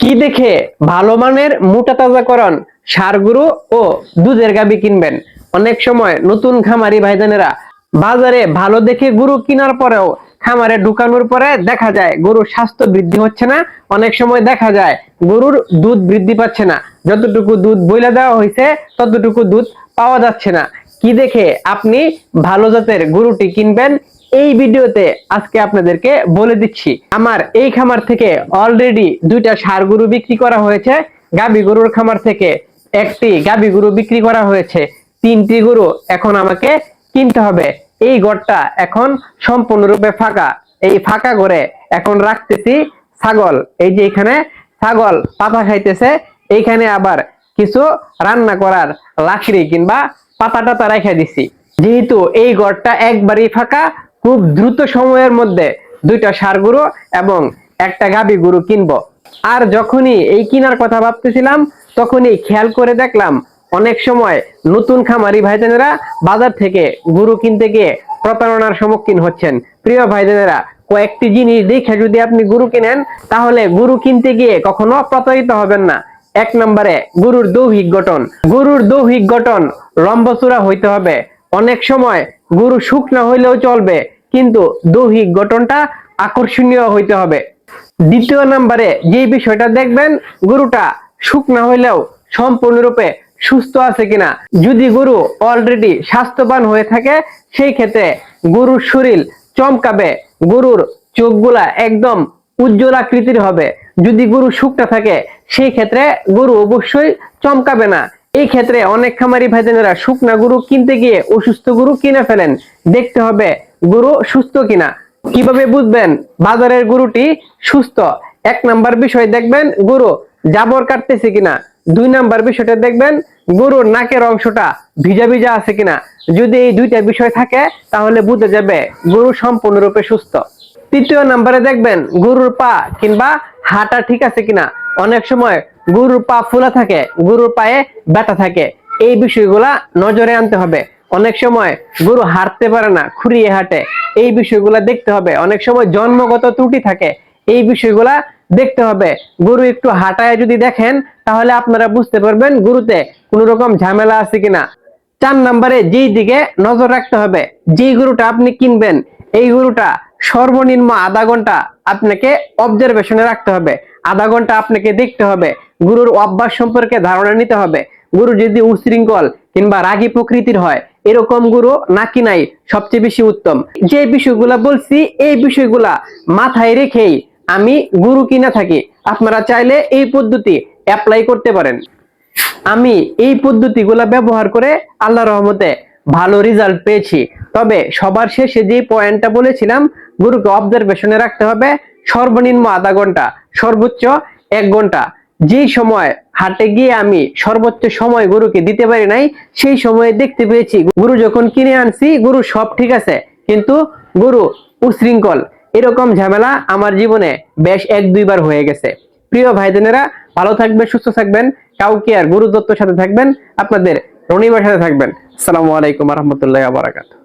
কি দেখে ভালো মানের মোটা তাজাকরণ ষাঁড় গরু ও দুধের গাভী কিনবেন? অনেক সময় নতুন খামারি ভাইজানেরা বাজারে ভালো দেখে গরু কেনার পরেও খামারে ঢুকানোর পরে দেখা যায় গরুর স্বাস্থ্য বৃদ্ধি হচ্ছে না। অনেক সময় দেখা যায় গরুর দুধ বৃদ্ধি পাচ্ছে না, যতটুকু দুধ বইলা দেওয়া হয়েছে ততটুকু দুধ পাওয়া যাচ্ছে না। কি দেখে আপনি ভালো জাতের গরুটি কিনবেন এই ভিডিওতে আজকে আপনাদেরকে বলে দিচ্ছি। আমার এই খামার থেকে অলরেডি দুইটা ষাঁড় গরু বিক্রি করা হয়েছে, গাভী গরুর খামার থেকে একটি গাভী গরু বিক্রি করা হয়েছে, তিনটি গরু এখন আমাকে কিনতে হবে। এই ঘরটা এখন সম্পূর্ণরূপে ফাঁকা। এই ফাঁকা ঘরে এখন রাখতেছি ছাগল। এই যে এখানে ছাগল পাতা খাইতেছে, এইখানে আবার কিছু রান্না করার লাকড়ি কিংবা পাতা টাতা রেখে দিছি। যেহেতু এই ঘরটা একবারই ফাঁকা, খুব দ্রুত সময়ের মধ্যে দুইটা ষাঁড় গরু এবং একটা গাভী গরু কিনবো। আর যখনই এই কেনার কথা ভাবতেছিলাম তখনই খেয়াল করে দেখলাম অনেক সময় নতুন খামারি ভাইজানেরা বাজার থেকে গরু কিনতে গিয়ে প্রতারণার সম্মুখীন হচ্ছেন। প্রিয় ভাইজানেরা, কয়েকটি জিনিস দেখে যদি আপনি গরু কিনেন তাহলে গরু কিনতে গিয়ে কখনো প্রতারিত হবেন না। এক নম্বরে গরুর দৈহিক গঠন। গরুর দৈহিক গঠন লম্বচূড়া হইতে হবে। অনেক সময় গরু শুকনা হইলেও চলবে, কিন্তু দৈহিক গঠনটা আকর্ষণীয় হইতে হবে। দ্বিতীয় নম্বরে যে বিষয়টা দেখবেন, গরুটা শুকনা হইলেও সম্পূর্ণরূপে সুস্থ আছে কিনা। যদি গরু অলরেডি স্বাস্থ্যবান হয়ে থাকে সেই ক্ষেত্রে গরুর শরীর চমকাবে, গরুর চোখগুলা একদম উজ্জ্বল আকৃতির হবে। যদি গরু শুকনা থাকে সেই ক্ষেত্রে গরু অবশ্যই চমকাবে না। এই ক্ষেত্রে অনেক খামারি ভাইজানেরা শুকনা গরু কিনতে গিয়ে অসুস্থ গরু কিনে ফেলেন। দেখতে হবে গরু সুস্থ কিনা। কিভাবে বুঝবেন বাজারের গরুটি সুস্থ? এক নাম্বার বিষয় দেখবেন গরু জাবর কাটতেছে কিনা। দুই নাম্বার বিষয়টা দেখবেন গরুর নাকের অংশটা ভিজা ভিজা আছে কিনা। যদি এই দুইটা বিষয় থাকে তাহলে বুঝে যাবে গরু সম্পূর্ণরূপে সুস্থ। তৃতীয় নাম্বারে দেখবেন গরুর পা কিংবা হাঁটা ঠিক আছে কিনা। অনেক সময় গরুর পা ফোলা থাকে, গরুর পায়ে ব্যথা থাকে, এই বিষয়গুলা নজরে আনতে হবে। অনেক সময় গরু হাঁটতে পারে না, খুঁড়িয়ে হাঁটে, এই বিষয়গুলা দেখতে হবে। অনেক সময় জন্মগত ত্রুটি থাকে, এই বিষয়গুলা দেখতে হবে। গরু একটু হাঁটায় যদি দেখেন তাহলে আপনারা বুঝতে পারবেন গরুতে কোনো রকম ঝামেলা আছে কিনা। 4 নম্বরে যেই দিকে নজর রাখতে হবে, যেই গরুটা আপনি কিনবেন এই গরুটা সর্বনিম্ন আধা ঘন্টা আপনাকে অবজারভেশনে রাখতে হবে। আধা ঘন্টা আপনাকে দেখতে হবে, গরুর অভ্যাস সম্পর্কে ধারণা নিতে হবে। গরু যদি উশৃঙ্খল কিংবা রাগী প্রকৃতির হয় এরকম গরু না কিনাই সবচেয়ে বেশি উত্তম। যে বিষয়গুলা বলছি এই বিষয়গুলা মাথায় রেখেই আমি গরু কিনা থাকি। আপনারা চাইলে এই পদ্ধতি অ্যাপ্লাই করতে পারেন। আমি এই পদ্ধতিগুলা ব্যবহার করে আল্লাহর রহমতে ভালো রেজাল্ট পেয়েছি। তবে সবার শেষে যে পয়েন্টটা বলেছিলাম, গরুকে অবজারভেশনে রাখতে হবে সর্বনিম্ন আধা ঘন্টা, সর্বোচ্চ 1 ঘন্টা। যেই সময় হাটে গিয়ে আমি সর্বোচ্চ সময় গরুকে দিতে পারি নাই সেই সময়ে দেখতে পেয়েছি গরু যখন কিনে আনছি গরু সব ঠিক আছে কিন্তু গরু উশৃঙ্খল। এরকম ঝামেলা আমার জীবনে বেশ 1-2 বার হয়ে গেছে। প্রিয় ভাইজানেরা, ভালো থাকবেন, সুস্থ থাকবেন, কাউকে আর গরু দত্তর সাথে থাকবেন, আপনাদের রনিবার সাথে থাকবেন। আসসালামু আলাইকুম ওয়া রাহমাতুল্লাহি ওয়া বারাকাতুহু।